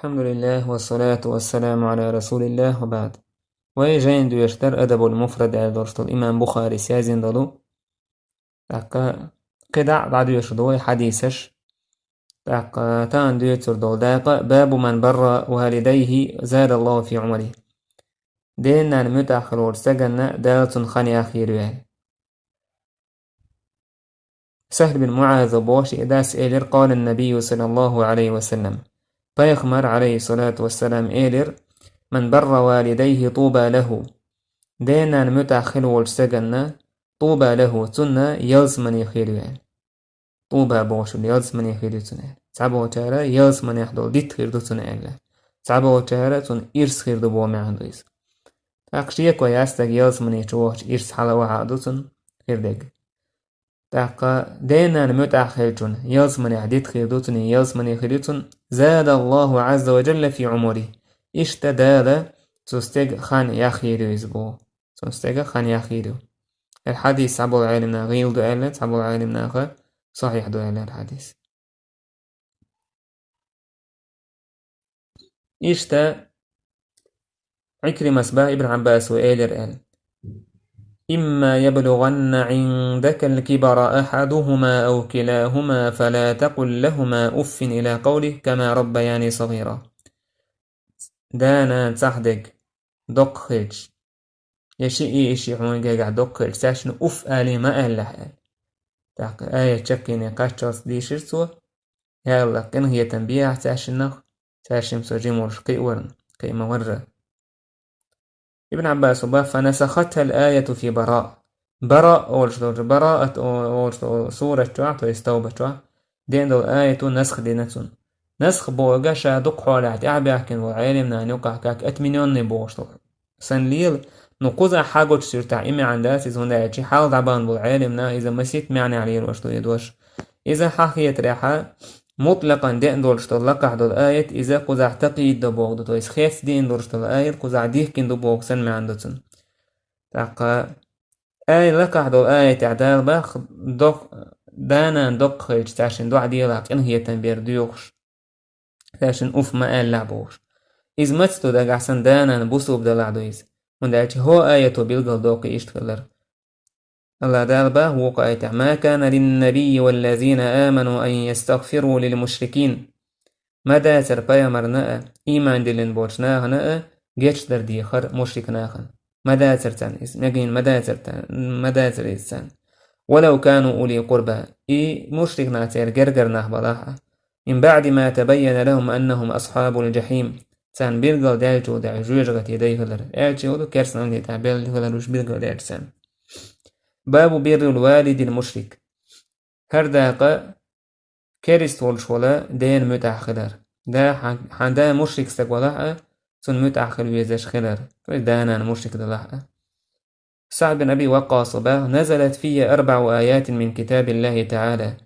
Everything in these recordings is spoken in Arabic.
الحمد لله والصلاة والسلام على رسول الله وبعد. ويجين دو يشتر أدب المفرد على درست الإمام بخاري سيازين دلو تاكا قدع بعد يشدوي حديثش تاكا تان دو يتر دول داقا باب من بر والديه زاد الله في عمره دينا المتأخر ورسجنا دالة خني أخير سهل بن معاذ بوش إداس إيلر قال النبي صلى الله عليه وسلم بيخمر عليه الصلاة والسلام إيلر من بر والديه طوبى له دينا المتأخر ورسجنا طوبى له تنا يلزمن يخير طوبى بوش يلزمن يخير تنا تعبوا تارا يلزمن يحضر ديت خير تنا إلا تعبوا تارا تن إرس خير دبوا معندويز أقشيك وياستك يلزمن يشوش إرس حلوة عادوتن خير دق تاقا دينا المتأخرتون يلزمن يحديد خيردوتن يلزمن يخيرتون زاد الله عز وجل في عمره اشتدال تستيق خان يخيرو يزبو تستيق خان يخيرو الحديث عبو العالمنا غيل دو ألت عبو العالمنا غا صحيح دو ألت الحديث اشتا عكرمة سبا ابن عباس وإيلر أل إما يبلغن عندك الكبر أحدهما أو كلاهما فلا تقل لهما أف إلى قوله كما ربياني صغيرا دانا تصحدق دق خيج يشي إيشي حون جاقع دق خيج ساشن أف آلي ما أهلح تاق آية تشكيني قاشتاس دي شرسو يالا كن هي تنبيع ساشنخ ساشم سجي مرشقي ورن قي مورة ابن عباس فنسختها الآية في براء أولشتور براءة أولشتور سورة تو يستوبة تو دين دو آية نسخ دينتون نسخ بوغا شادق حولات أعباكن وعلمنا نوقع كاك أتمنيون نبوشتور سنليل نقوزا حاجوش سيرتع إمي عنداس إذا هندايتي حال دعبان بالعلمنا إذا مسيت معني عليه الوشتو يدوش إذا حقية ريحة مطلقا دين دولشتو لقع دول آية إذا قوزا اعتقيد دبوغ دو تويس خيث دين دولشتو آية قوزا ديهكين دبوغ سن معندتون تاقا آية لقع دول آية تعدال باخ دانا دق خيج تاشن دو عديلاك إن هي تنبير ديوخش تاشن أف ما آل لعبوش إذ متستو دا قحسن دانا بوسو بدلع دويز من دالتي هو آية بيلغل دوقي إشتغلر الله دالبا هو قايتع ما كان للنبي والذين آمنوا أن يستغفروا للمشركين مدى تربايا مرناء إيمان دلن بوشناها ناء جيش در ديخر مشرك ناخن مدى ترتان نجين مدى تريسان ولو كانوا أولي قربى مشرك ناتير جرجر نهبلاها من بعد ما تبين لهم أنهم أصحاب الجحيم سان بيرغل دالتو دا جوجغت يديه لر اعجو كرسن دي تعبير لغلروش بيرغل دالتسان باب بر الوالد المشرك هر داقة كريست والشولا دين متأخر دا حدا مشرك استقوالها سن متأخر ويزاش خلر دانا مشرك دلها سعد بن أبي وقاص نزلت في 4 آيات من كتاب الله تعالى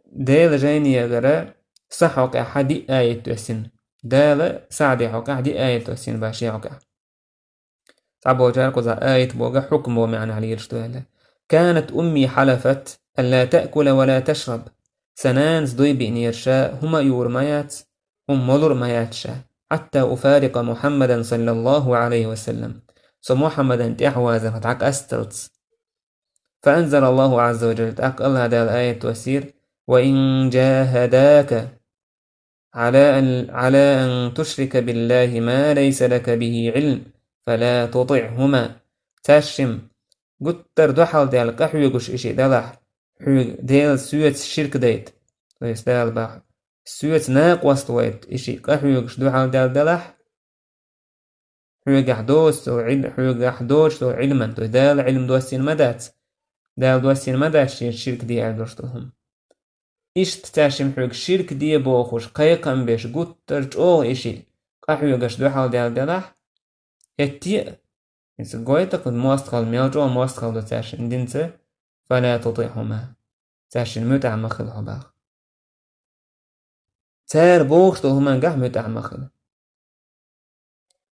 ديل جيني يغرى صحوك أحد آية تحسن دال سعد حوك أحد آية تحسن باشي حوك تعبوا جاركوزا آية بوغا حكم ومعنى عليه رشتوهلا كانت أمي حلفت ألا تأكل ولا تشرب سنانز دوي بإنيرشا هما يورميات مولور مياتشا حتى أفارق محمدا صلى الله عليه وسلم محمدا تحوازا فتعك أستلتس فأنزل الله عز وجل تأقل هذا الآية وسير وإن جاهداك على أن تشرك بالله ما ليس لك به علم فلا تطعهما تاشم قتر دوحل ديال قحويقش إشي دلح ديال سويت الشرك ديت ويستال باح سويت ناق وستويت إشي قحويقش دوحل ديال دلح حويق حدوش تو علما تو دال علم دوسين مدات دال دوسين مدات الشرك ديال دوشتهم إشت تاشم حويق الشرك دي بوخوش قيقم بيش قتر جو إشي قحويقش دوحل ديال دلح هتي إذا قويتك المواستقل ميلجو المواستقل دو تاشن دينت فلا تطيعهما تاشن متع مخل حباخ تار بوخش هما قح متع مخل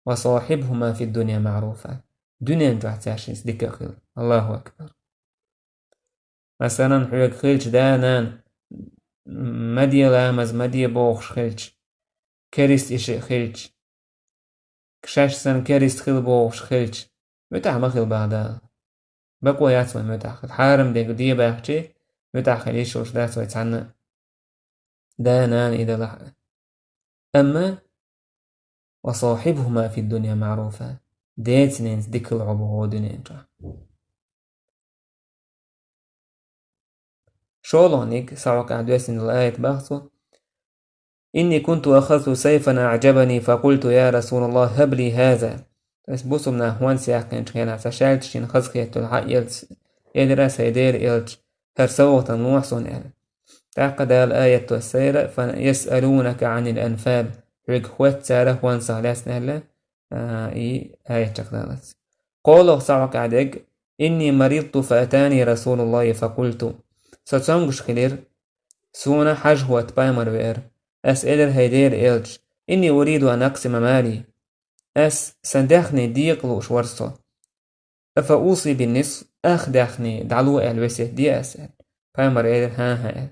وصاحبهما في الدنيا معروفة دنيا نجح تاشن سدك خير الله أكبر مثلا حيوك خيلش دانان مدي لامز مدي بوخش خيلش كريست إشي خلج كشاش سن كريست خلبوش خلج متاح ما خل بعد بقوا ياتوا متاح حارم ديك دي باحتي متاح خليش وش دات ويتعنا دانان إذا لح أما وصاحبهما في الدنيا معروفة ديتنين ذكر عبوه دنيا شولونيك سعوك أحدوثن الآية بحثه إني كنت أخذت سيفا أعجبني فقلت يا رسول الله هب لي هذا بس من أهوان سياقين شكينا فشالتشين خزقية الحق يدرس هيدير إلج هرسوة موحسن إل تعقد الآية السيرة فيسألونك عن الأنفال رقوة سارة وانسا لاسنا آية شكدانت قولوا سعوك عدق إني مريضت فأتاني رسول الله فقلت ستسونغش خلير سونا حجوة بايمر وير أسئلر هيدير إلج إني أريد أن أقسم مالي سندخني ديقلوش ورصو أفأوصي بالنصف أخدخني دعلو الوسه دي أسأل بايمر إلر ها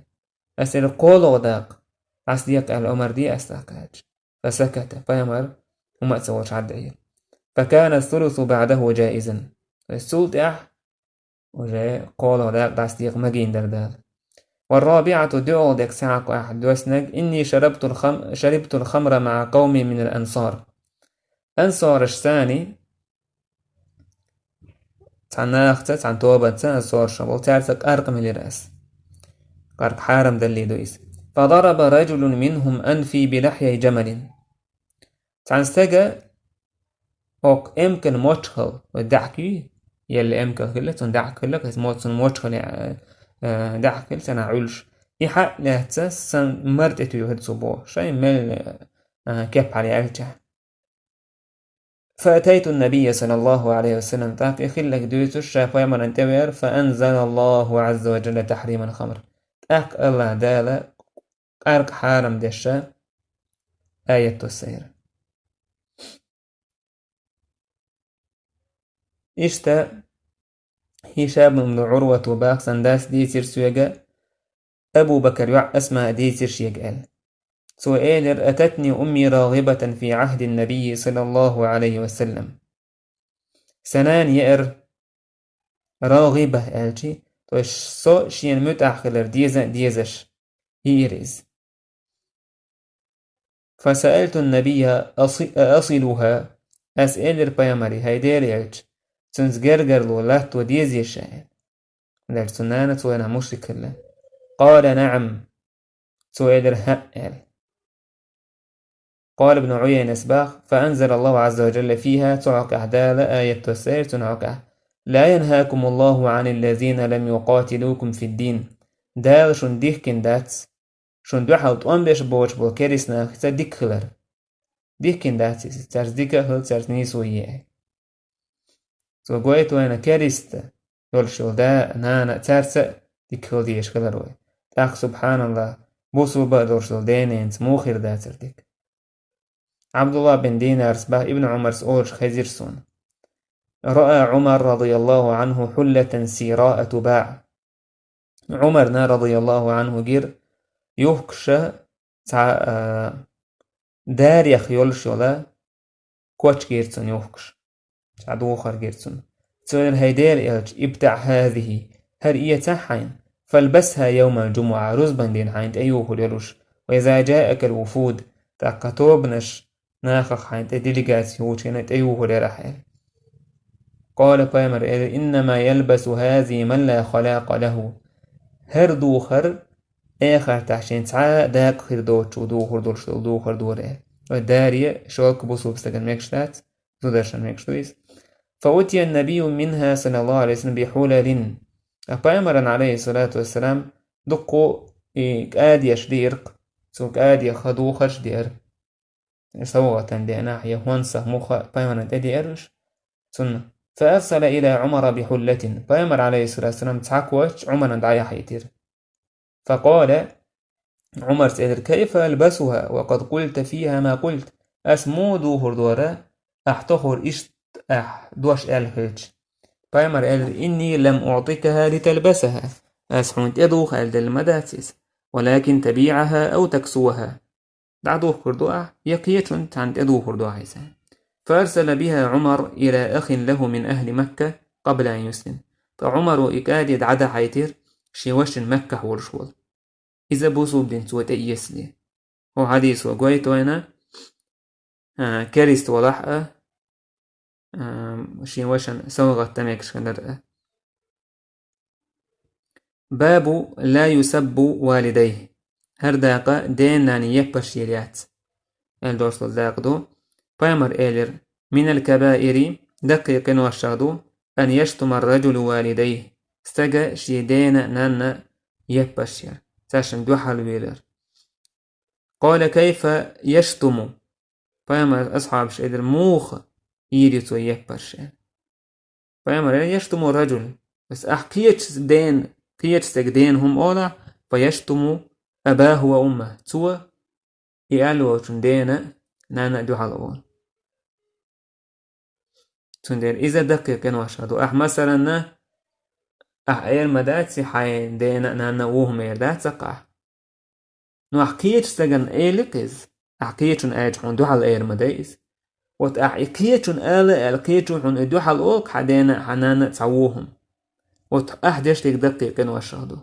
أسأل قولو داق أصديق الأمر دي أستاقاج فسكت بايمر وما تسوش عدعي فكان الثلث بعده جائزا السلط وجاء قولو داق أصديق مجين دردال والرابعة دعودك ساعك أحد وسنك إني شربت الخمر مع قومي من الأنصار أنصار الثاني تعناختت عن توبة أنصار شبال تعرتك أرقم لرأس قرق حارم دلي دويس فضرب رجل منهم أنفي بلحية جمل تعنستجا أوك إمكن موتشخل ودحكي يلي إمكن كلت دحكل لك اسمه موتشخل دحكل سنة علش إحق لهتسس سن مرتتو يهد صبوه شاي مل كيب على أرجع فأتيت النبي صلى الله عليه وسلم تاقي خلك دويتو الشافوية من انتبير فأنزل الله عز وجل تحريم الخمر تاق الله دالا أرق حارم دشا آية السير إشتا هشام بن عروة باق سنداس ديتر سويقا أبو بكر يع أسماء ديتر شيقال سؤالر أتتني أمي راغبة في عهد النبي صلى الله عليه وسلم سنان يأر راغبة ألشي توش سو شين متأخلر ديزش هيريز فسألت النبي أصلها أسألر بيامري هيدير يلش تنزجرجر لولات وديز يشاهد لأن سنانة وأنا مشرك الله قال نعم سؤال هأل قال ابن عيينة سباق فأنزل الله عز وجل فيها تعق أحدال آية السير تنعق لا ينهاكم الله عن الذين لم يقاتلوكم في الدين دال شون ديكن داتس شون دوحاوت أنبش بوش بوكيريسنا ختا ديكلر ديكن داتس تارس ديكا هل تارس نيسو إياه سو قويت وانا كاريست يولشول دا نانا تارسا ديكل ديش كلروي تاق سبحان الله بوسو بادورشول دينينس موخير داتر ديك عبد الله بن دينار سباه ابن عمر سؤولش خزيرسون رأى عمر رضي الله عنه حلة سيراء تباع عمرنا رضي الله عنه جير يوكشا دار يخيولشولا كوتش جيرسون يوكش عدوخر جيرسون سؤال هيدير إلج ابتع هذه هرئية تحين فالبسها يوم الجمعة رزبا دين حين أيوه ليلوش وإذا جاءك الوفود تاقتوبنش ناخخ حين تدلقات يوشينت أيوه لرحيل قال قيمر إنما يلبس هذه من لا خلاق له هر دوخر آخر تحشين سعى داك خير دوتش ودوخر دولش دوخر دوره والدارية شوك بوصو بستقن ميكشتات زودرشن ميكشتويس فأتي النبي منها صلى الله عليه وسلم بحلل أقامرا عليه الصلاة والسلام دقو كاد يشديرق سو كاد يخدو خشدير سوغة دي ناحية وانسة مخا قامرا تدي أرش سنة فأرسل إلى عمر بحلة قامر عليه الصلاة والسلام تحكوش عمر دعي حيتير فقال عمر سألر كيف ألبسها وقد قلت فيها ما قلت أسمو دوهر دورا أحتخر إشت دوش الهج بايمر إني لم أعطيكها لتلبسها أسحون تدوخ المداتس ولكن تبيعها أو تكسوها دعدوه كردوه يقيتون تاند ادوه كردوه عيسان فأرسل بها عمر إلى أخ له من أهل مكة قبل أن يسلم فعمر إكاد عدا حيتر شيوش مكة ورشول إذا بوصو بلين سوى تأيسلي هو حديث وقويت وانا كريست ولحقة شيوشن سوغة تميكش كنرأة باب لا يسب والديه هر داقة دين ناني يبش يليات الدوستو داقدو بايمر إيلر من الكبائر دقيق وشادو أن يشتم الرجل والديه استجا شيدين نانا يبشر تاشن دوحل ويلر قال كيف يشتم بايمر أصحاب شيدر موخ يريتو يبشر بايمر يشتم الرجل بس أحكيتش دين كيتش دين هم أولا فيشتم أباه وأمه توا يالو تندينا نانا دوحل أول تندير إذا دقيق وشادو مثلا أحير مداتي حين دينا نانا وهم يردات سقع نو أحكيتش سجن إيلكز أحكيتشن أجحون دوحل إير مدايس وتأحكيتشن ألقيتشن دوحل أوك حدينا حنانا تعوهم وتأحدش لك دقيق وشادو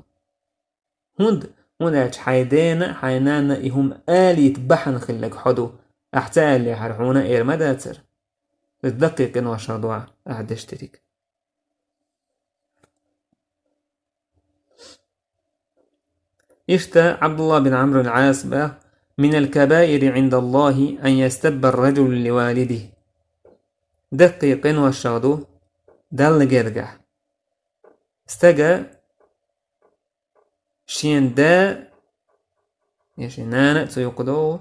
هند أج حيدينا حينانا إهم يتبحن خلق حدو أحتال لي حرحونا إير مداتر الدقيق وشادو أحدش تريك اشتى عبد الله بن عمرو العاص من الكبائر عند الله أن يستب الرجل لوالده دقيق وشادو دل جرجح استجا شين دا يشنانا تيقدو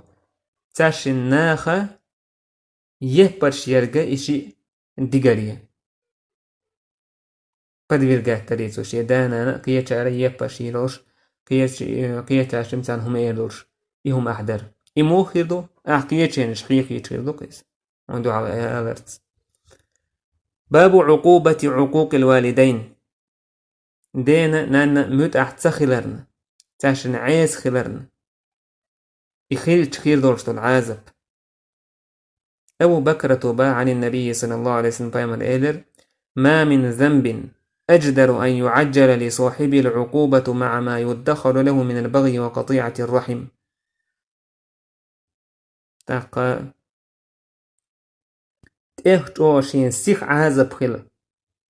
تاشن ناخا يهبرش يرجع إشي ديجارية قد يرجع تريتو شي دانا كيتشاري يهبرش يروش قيتش مثلا هم يردوش إهم أحدر إمو خيردو قيتشينش خيخ يتخيردو قيس عنده على ألرت باب عقوبة عقوق الوالدين دينا نانا مت أحتسخلرن تاشن عيس خلرن إخير تخير دورشتو العازب أبو بكر توبا عن النبي صلى الله عليه وسلم بايمر إيلر ما من ذنب أجدر أن يعجل لصاحب العقوبة مع ما يدخر له من البغي وقطيعة الرحم تاقا تيهجوشين سيخ عازب خل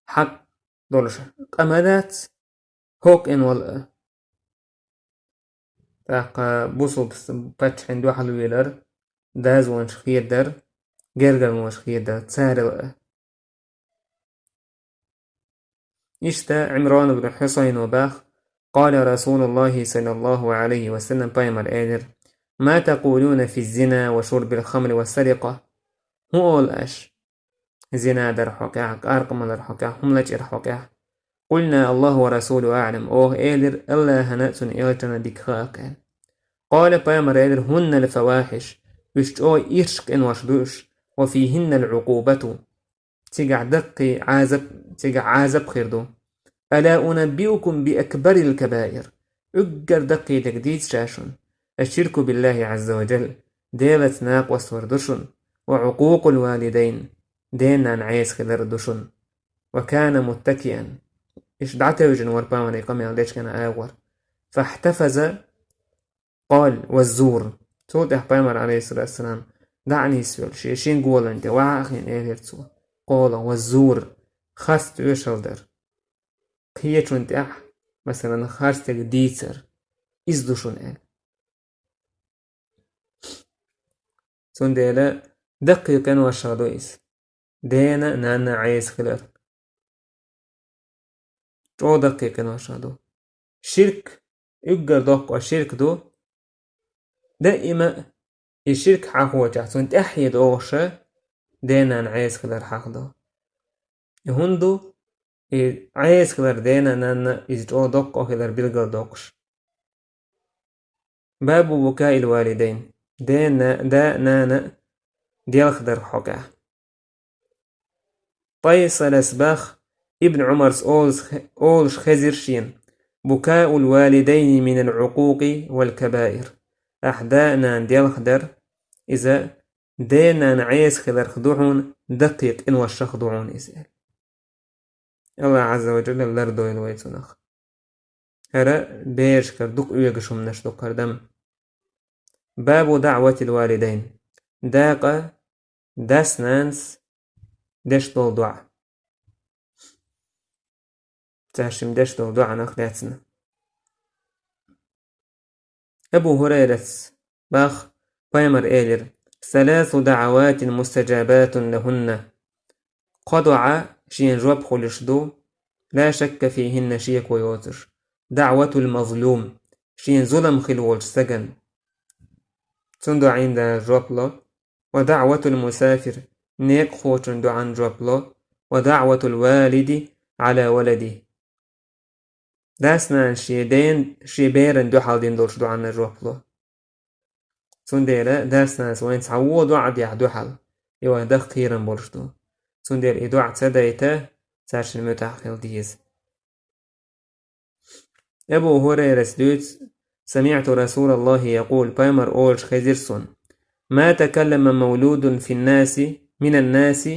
حق دولش قمدات هوك إن والأ تاقا بوصل باتش عندو حلويلر داز وانش خيدر جرجر وانش خيدر تسارل اشتا عمران بن حسين وباخ قال رسول الله صلى الله عليه وسلم بايمر إيدر ما تقولون في الزنا وشرب الخمر والسرقة هو الأش زنا در حقاك أرقم در حقاك هم لجر حقاك قلنا الله ورسوله أعلم أوه إيدر الله هنأتن إيلتنا ديكخاك قال بايمر إيدر هن الفواحش وشتو إرشك إن وشدوش وفيهن العقوبة تيجع دقي عازب خيردو ألا أنبئكم بأكبر الكبائر أجر دقي تجديد شاشن الشرك بالله عز وجل ديلة ناق وسوردشن وعقوق الوالدين دينا نعيس خلردشن وكان متكئا إيش دعته جنور باوني قمي ليش كان آور فاحتفز قال والزور صوت إحبامر عليه الصلاة والسلام دعني سؤال شين قول أنت وعاخين إيرتسو قال والزور خاست يشلدر كيتشون تأح مثلا خارستك ديتر إزدوشون إل سون ديلا دقيقا وشادويس دينا نانا عيس خلر جو دقيقا وشادو شرك يقر دوق وشرك دو دائما الشرك حقوة جحسون تأحيد أوشا دينا عيس خلر حق دو يهندو عايز خلر دينا نانا إزجو دوق خلر بلغر دوقش باب بكاء الوالدين دينا دا نانا ديال خدر حقا طيس الأسباخ ابن عمر أولش خزر شين بكاء الوالدين من العقوق والكبائر أحدانا ديال خدر إذا دينا نعيس خدر خدوعون دقيق إن وش خدوعون إسأل الله عز وجل اللردو الويتونخ هرا بيش كردوك ويقشم نشدو كردم باب دعوة الوالدين داقة داسنانس دشتو دعا تاشم دشتو دعا نخلاتنا أبو هريرة باخ بايمر إيلر 3 دعوات مستجابات لهن قضع شين جواب خلشدو لا شك فيهن شيك ويوتر دعوة المظلوم شين ظلم خلوش سجن تندو عند جواب له ودعوة المسافر نيك خوتن دعان جواب له ودعوة الوالد على ولده داسنا شيبيرن دو حالدين دولش دعان جواب له تندير داسنا سوين تعوو دعا ديع دو حال يوه دخ خيرن بولشدو تندير إدوع تدايته تاش المتاخل ديز أبو هريرة سلوت سمعت رسول الله يقول بايمر أولش خيزيرسون ما تكلم مولود في الناس من الناس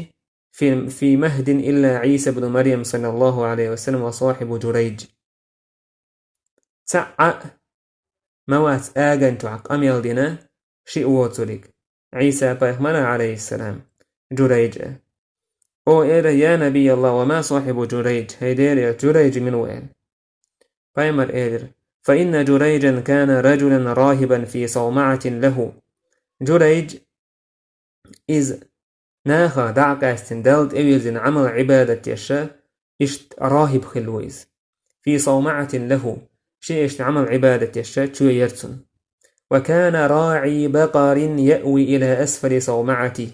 في مهد إلا عيسى بن مريم صلى الله عليه وسلم وصاحب جريج تسعى موات آغان تعق أميال دينا شيء وطريق عيسى بايخمنا عليه السلام جريج أو إيرا يا نبي الله وما صاحب جريج هيدير يا جريج من وين بايمر إير فإن جريجا كان رجلا راهبا في صومعة له جريج إذ ناخا دعك استندلت إويزن عمل عبادة يشا إشت راهب خلويز في صومعة له شيء إشت عمل عبادة يشا شو يرسن وكان راعي بقر يأوي إلى أسفل صومعته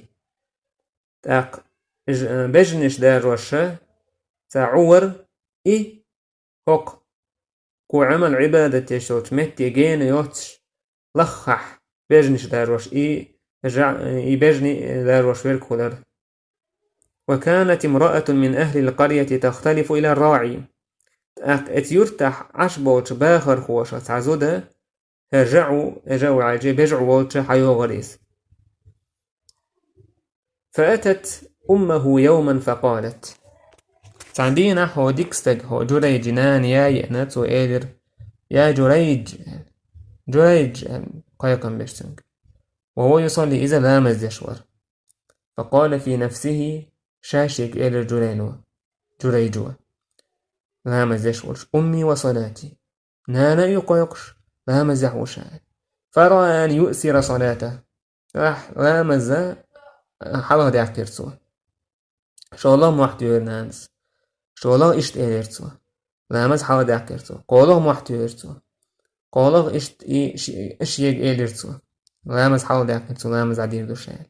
تاق بجنش دار وشا تعور هوك كو عمل عبادة يشوت متي جين يوتش لخح بجنش داروش بجني داروش ويركولر وكانت امرأة من أهل القرية تختلف إلى الراعي اتيرتح عشبوش باخر خوشة تعزودا هرجعوا عجي بجعوا ووتش حيو غريس فأتت أمه يوما فقالت تعدينا هو ديكستج هو جريج نان يا يأنات وإيدر يا جريج قايقا بيشتنك وهو يصلي إذا لامز يشور فقال في نفسه شاشك إيدر جريجوا لامز يشور أمي وصلاتي نانا يقايقش لامز يحوشان فرأى أن يؤثر صلاته راح لامز حاله دي عكيرتو شو الله موحد يرنانس شو الله إشت إيرتو لامز حاله دي عكيرتو قوله موحد يرتو قوله إشت إش يج إيرتو لامز حاله دي عكيرتو لامز عدير دوشان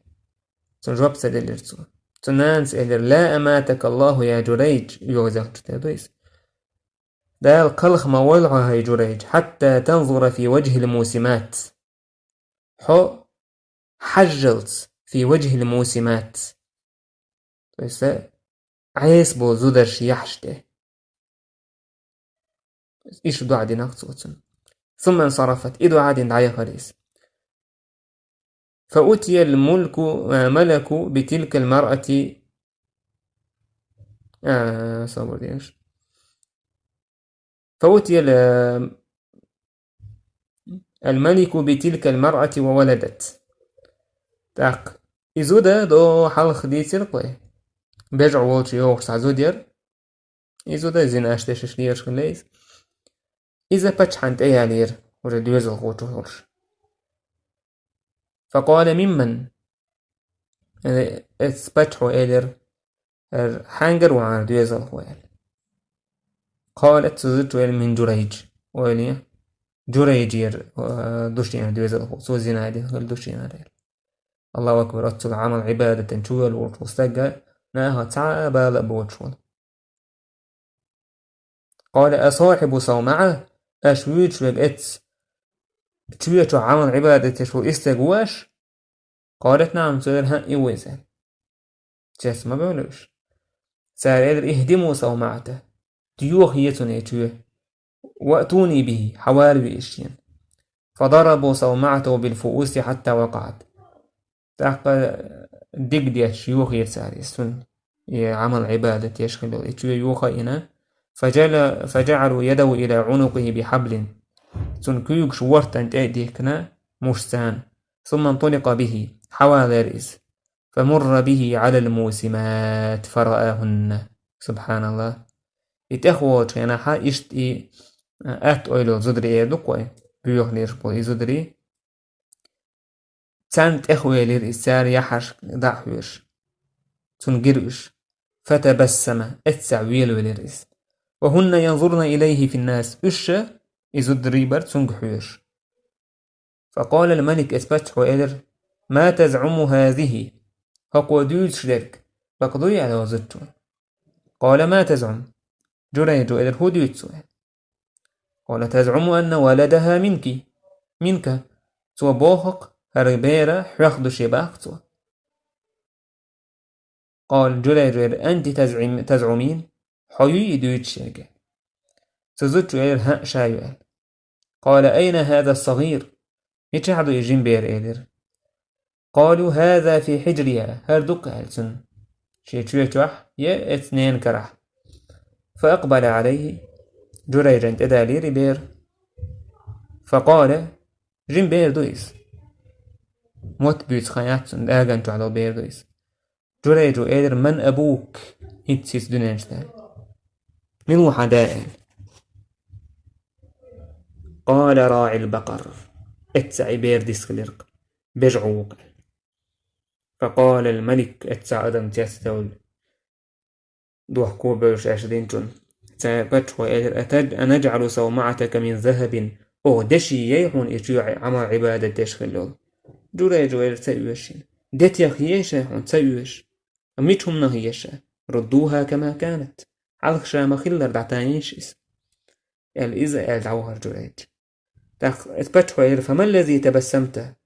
تنجوب سدل إيرتو تنانس إير لا أماتك الله يا جريج يوزاك تتدويس دال قلخ مولعها يا جريج حتى تنظر في وجه الموسمات حو حجلت في وجه الموسمات بس عيس بو زودرش يحشته إيش دو عدي نقصوتن ثم انصرفت إدو عدي دعي خريس فأتي ملك بتلك المرأة صبر ديش فأتي الملك بتلك المرأة وولدت تاق إزودا دو حلخ دي تلقي بيجع وولش يوخ سعزودير إزودا زين أشتش ليرش خليس إذا بتشحنت أي لير وردوز الغوتو هورش فقال ممن اتسبتحو إيلر حانجر وعن دوز الغوال قالت تزدت من جريج ويلي جريجير دوشين دوز الغوال سو زين عادي دوشين عادي الله أكبر أتصل عمل عبادة شوال وستجا ناها تعبى لأبوتشون قال أصاحب صومعة أشويت شويت إتس شويت عمل عبادة شو استجواش قالت نعم سيرها إيوزان جس ما بقولوش سار إدر إهدموا صومعته ديوخ يتوني شوية وأتوني به حوالي بإشيان فضربوا صومعته بالفؤوس حتى وقعت. تحقى ديك دي شيوخ يساري سن عمل عبادة يشغل يوخا إنا فجعلوا يده إلى عنقه بحبل سن كيوك شورت أنت أيديكنا مشتان ثم انطلق به حوى ذرئس فمر به على الموسمات فرآهن. سبحان الله. إتأخوات يعني حا إشتي أت أولو زدري دقوي بيوخ ليشبو زدري تانت إخوة للإسار يحش ضعفش تنقرش فتبسم اتسعويل ولرئيس وهن ينظرن إليه في الناس إزدري بر تنقحوش. فقال الملك إثبت وإدر ما تزعم هذه فقوديت شرك فقضي على وزدته. قال ما تزعم جريج إدر هديت سؤال. قال تزعم أن ولدها منك سوى بوخق هربيرة حيخد شباك. قال جريج أنت تزعمين حيوي دويت شركة تزدت ها شايوال. قال أين هذا الصغير يتشعدوا يجين بير إيدر. قالوا هذا في حجرها هردك هلسن شيتشوح يا اثنين كرح. فأقبل عليه جريج انت دالي ربير فقال جين بير دويس موت بيت خياتسن داغنتو على بير دويس. جريج إيدر من أبوك هيتسيس دونينشتال من وحدائل. قال راعي البقر اتسعي بير ديسكليرق بجعوق. فقال الملك اتسع أدم تيستول دوح كوبرش أشدينتون تابت وإيدر أتد أن أجعل صومعتك من ذهب أو دشي ييحون إجوع عمى عبادة تشخلول. جريج إيدر تأيوشين ديت يخيش يحون تأيوش أميتهم نهيشة ردوها كما كانت على خشام خلر دعتانيشيس. إذا دعوها جريج اتبتحوا فما الذي تبسمت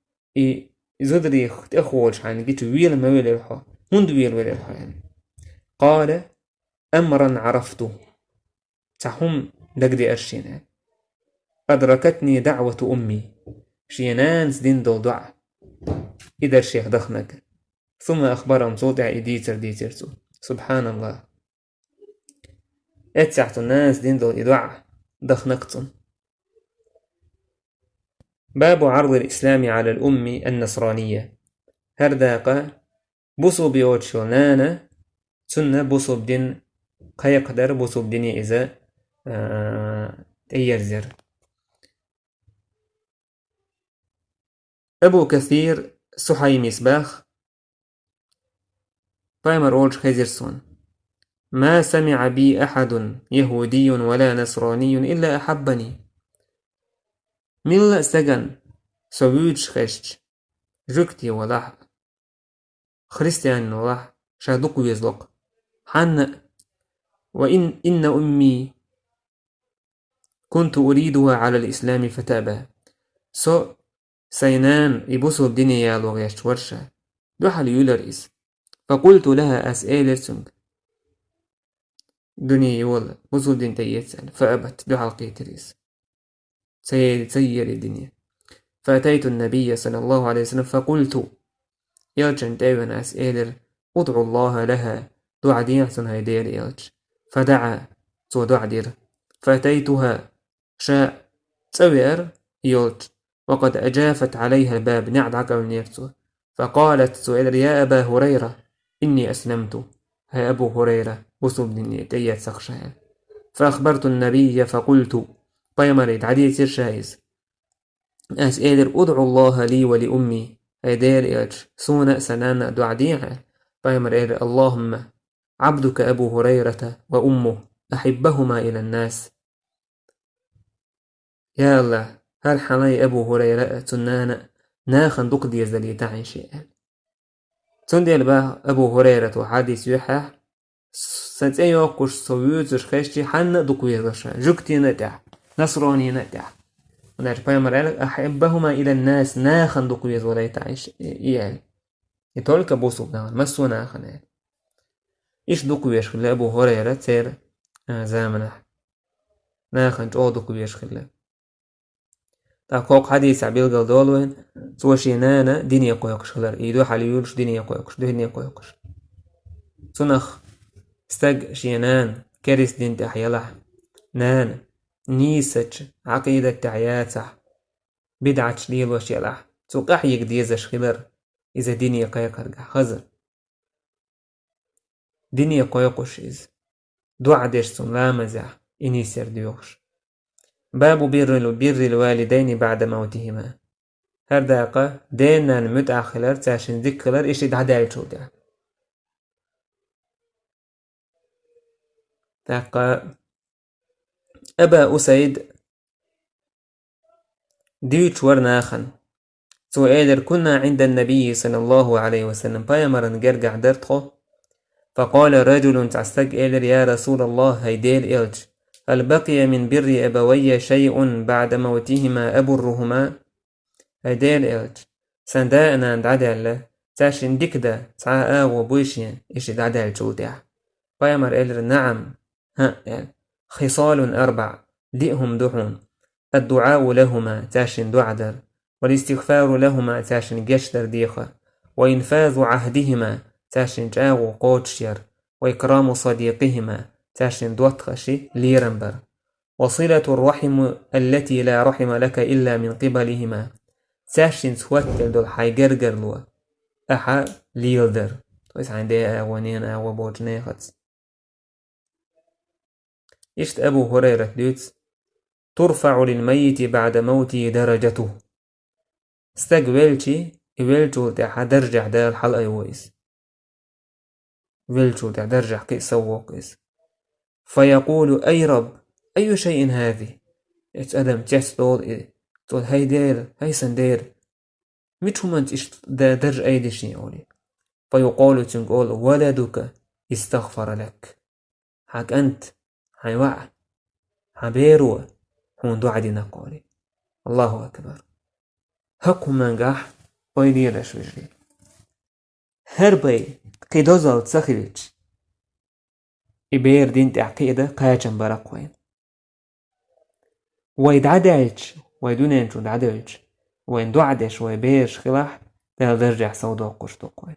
زدري اخوش عن جيت ويل ما ويل الحا هند ويل الحا يعني. قال أمرا عرفته تحم لقدي أرشينا أدركتني دعوة أمي شينان سدين دو دعا إذا الشيخ دخنك ثم أخبرهم صوتع ديتر سبحان الله. اتسعت الناس دين دو إدعا دخنقتم. باب عرض الإسلام على الأم النصرانية. هرداقة بوصو بيوتشو نانا سنة بوصو بدين قيقدر بوصو بديني إذا تيرزر. أبو كثير سحي مصباح بايمر أولش خيزرسون ما سمع بي أحد يهودي ولا نصراني إلا أحبني. ملا سجن سويتش خشت جكتي ولح خريستيان ولح شادوك ويزلق حن إن أمي كنت أريدها على الإسلام فتابى سو سينان يبوسو الدنيا لغيش ورشة دوحل يولرئيس. فقلت لها أسئلة سنك دنيا يولد بوسو الدين تيسأل فأبت دوحل قيتريس سير الدنيا. فأتيت النبي صلى الله عليه وسلم فقلت يلجن تايوان أسئلة ادعو الله لها دعا دين سن هيدير يلج. فدعا تو دعا دير. فأتيتها شاء تسوير يلج وقد أجافت عليها الباب نعد عقب نيرتو. فقالت سؤال يا أبا هريرة إني أسلمت. هاي أبو هريرة وصل دنيا تيات سخشها. فأخبرت النبي فقلت طيمريد عديد سير شايز أسئلة ادعو الله لي ولأمي هيدير إلج سونا سنانا دعديها. طيمريد اللهم عبدك أبو هريرة وأمه أحبهما إلى الناس. يا الله هل حناي أبو هريرة تنانا ناخن دقدي يزدلي تعين شيئا تندي الباه أبو هريرة وحديث يحيح سنتين يوقش سويوتش خيشتي حن دقو يزدشا جكتي نتاح نصراني نتاح ونعرف بايمر قالك أحبهما إلى الناس ناخن دقو يزدلي تعين شيئا يتولك بوصو بناون مسو ناخن إيش دقو يشخل أبو هريرة تير زامنه ناخن جو دقو يشخل تاقوق حديث عبيل قلدولوين توشينانا ديني قويقش خلر إيدو حاليولش ديني قويقش ديني قويقش تنخ استق شينان كريس دين تحيلح نان نيسج عقيدة تعياتح بدعة شليل وشيلح توقح يقديزش خلر إذا ديني قيقر خزر ديني قويقش إذ دوعدش سن لا مزح إني سر ديوخش باب بر الوالدين بعد موتهما هر داقة دينا متأخلر تاشن ذكرر إشي دعدال شودع داقة أبا أسيد ديوش ورناخن تو إيدر كنا عند النبي صلى الله عليه وسلم بايمرن جرجع درتخو فقال رجل تعستق إيدر يا رسول الله هيديل إلج هل بقي من بر أبوي شيء بعد موتهما أبرهما هيديل إلج سنداءنا عند عدالة تاشن ديكدا تعا آغو بويشين إيش دعدال جودع بايمر إيدر نعم خصال 4 دئهم دحون الدعاء لهما تاشن دعدر والاستغفار لهما تاشن جشتر ديخة وإنفاذ عهدهما تاشن جاغو قوتشير وإكرام صديقهما تاشن دوتخشي ليرنبر وصلة الرحم التي لا رحم لك إلا من قبلهما تاشن سوتل دول حيقرقر لوا أحا ليلدر تويس عندي آوانين آوا بوجنيخت إشت أبو هريرة ديوت ترفع للميت بعد موته درجته استقبلتي إبلتو تاع درجة دا الحلقة يويس إبلتو تاع درجة قيس وقيس فيقول أي رب أي شيء هذه أدم تحصل تقول هاي دير هاي سندير متو من دا درج أيدي شيء فيقول تنقول ولدك استغفر لك حق أنت هاي وعد حبيرو هون دعدي نقولي الله أكبر هكو منجح ويديرش وجري هربي قيدوزال تسخيلج إبير دين تعقيدة قاچن برقوين ويدعدلج ويدونينجو دعدلج وين دعدش ويبيرش خلاح ده درجع سوداء قشتو قوين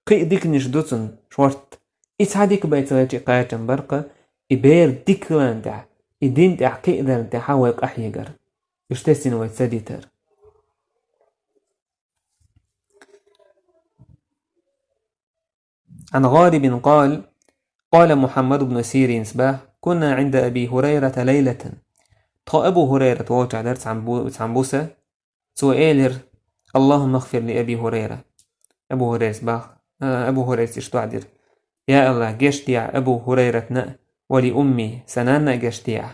قي ديك نشدوتن شورت إتعديك بيتلاجي قاچن برقة إبير ديكلان دع إدين تعقيدة تحاويق أحيقر يشتسن ويتسديتر عن غالب قال محمد بن سيرين سباه كنا عند أبي هريرة ليلة طا أبو هريرة ووجع درس عن بوسة سؤالر اللهم اغفر لأبي هريرة أبو هريرة سباه أبو هريرة اشتعدر يا الله جشتيع أبو هريرة ولأمي سنانا جشتيع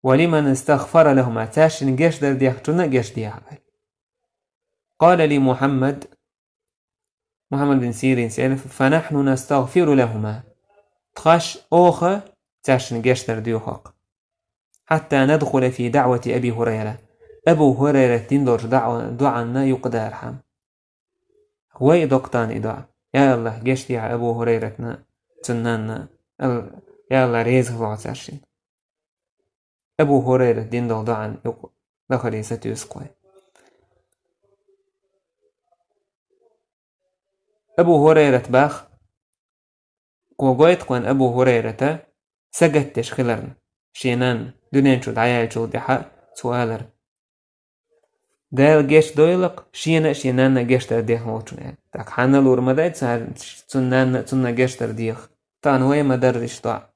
ولمن استغفر لهما تاشن جشدر ديختنا جشتيع قال لي محمد بن سيرين سألف فنحن نستغفر لهما تخش أوخة تاشن جشتر ديوخق حتى ندخل في دعوة أبي هريرة أبو هريرة تندرج دعنا يقدر رحم هو دقتان إدعاء يا الله جشتي على أبو هريرة تنانا يا الله ريز الله تاشن أبو هريرة تندرج دعنا دخل ستيسقوي أبو هريرة باخ قوغويت قوان أبو هريرة سجدتش خلرن شينان دونين شو دعايا شو دحا سؤالر دال جيش دويلق شينان جيش ترديخ موچونه تاك حانا لور مدايت تنان جيش ترديخ تان هوي مدرش طاع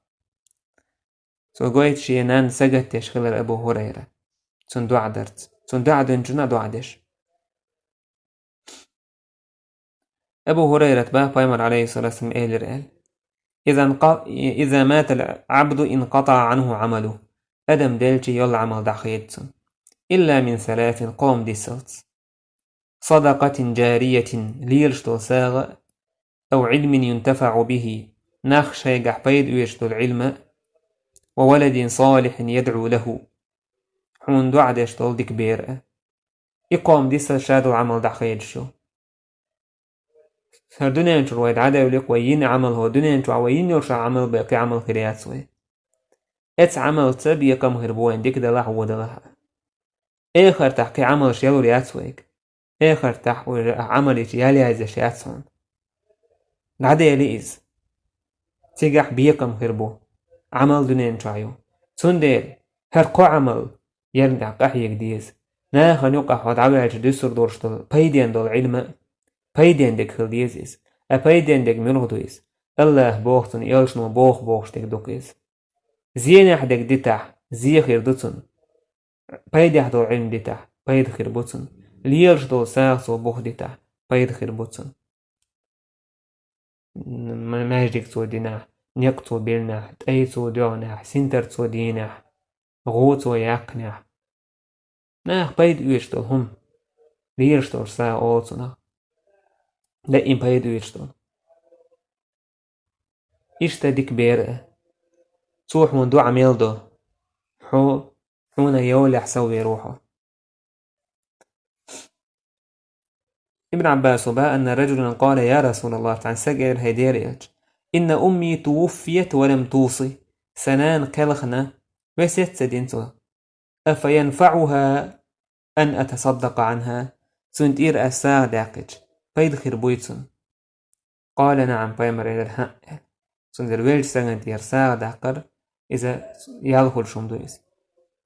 سو قويت شينان سجدتش خلر أبو هريرة تن دعدرت تن دعدن جنا دعدش أبو هريرة باه بايمر عليه الصلاة والسلام إيلر إذا مات العبد انقطع عنه عمله أدم دلتي يلا عمل دعخيتسن إلا من 3 قوم ديسلت صدقة جارية ليرشتو ساغ أو علم ينتفع به نخشى يقحبيد ويشتو العلم وولد صالح يدعو له حون دعدش طول كبير إقوم ديسل شادو عمل دعخيتشو هر دنيا انتو رويد عدا يوليق وين عمل هو دنيا انتو وين يرشع عمل باقي عمل خريات سوي اتس عمل تبي كم هربوين ديك دلح ودلها اخر تحكي عمل شيلو رياتسويك اخر تحكي عمل يالي عايز شياتسون غدا يليز تيجح بيكم هربو عمل دنين شايو سنديل هرقو عمل يرجع قحيك ديز ناخن يقع حد عبالش ديسر دورشتل بيدين دول علم بيدين ديك خل ديزيز بيدين ديك مرغدويز الله بوختن يلشنو بوخشتك دوكيز زينح ديك ديتح زي خير دوتن بيدح دول علم ديتح بيد خير بوتن ليلش دول ساغسو بوخ ديتح بيد خير بوتن ماجدك تو دينح نيقتو بيرنح تأيتو دونح سنترتو دينح غوتو يقنح ناخ بيد ويشتل هم ليرشتل سا اوتنا لئن بيد ويشتل إشتا ديك بيرئة توح من دو عميل دو حونا يولح سوي روحه ابن عباس بقى أن رجلا قال يا رسول الله عن سجل هيديريج إن أمي توفيت ولم توصي سنان كلخنا وست سدينتو أفينفعها أن أتصدق عنها سنتير أساع داقج بيدخر بويتسن قال نعم بيمر إلى الحق سندر ويلج سنتير ساع داقر إذا يدخل شمدويس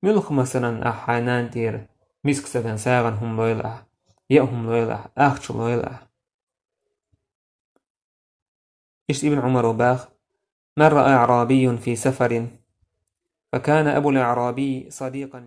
ملخ مثلا أحانان تير مسك سدن ساغن هم لويلة يأهم لويلة أخش لويلة إشت ابن عمر وباخ مر أعرابي في سفر فكان أبو الأعرابي صديقا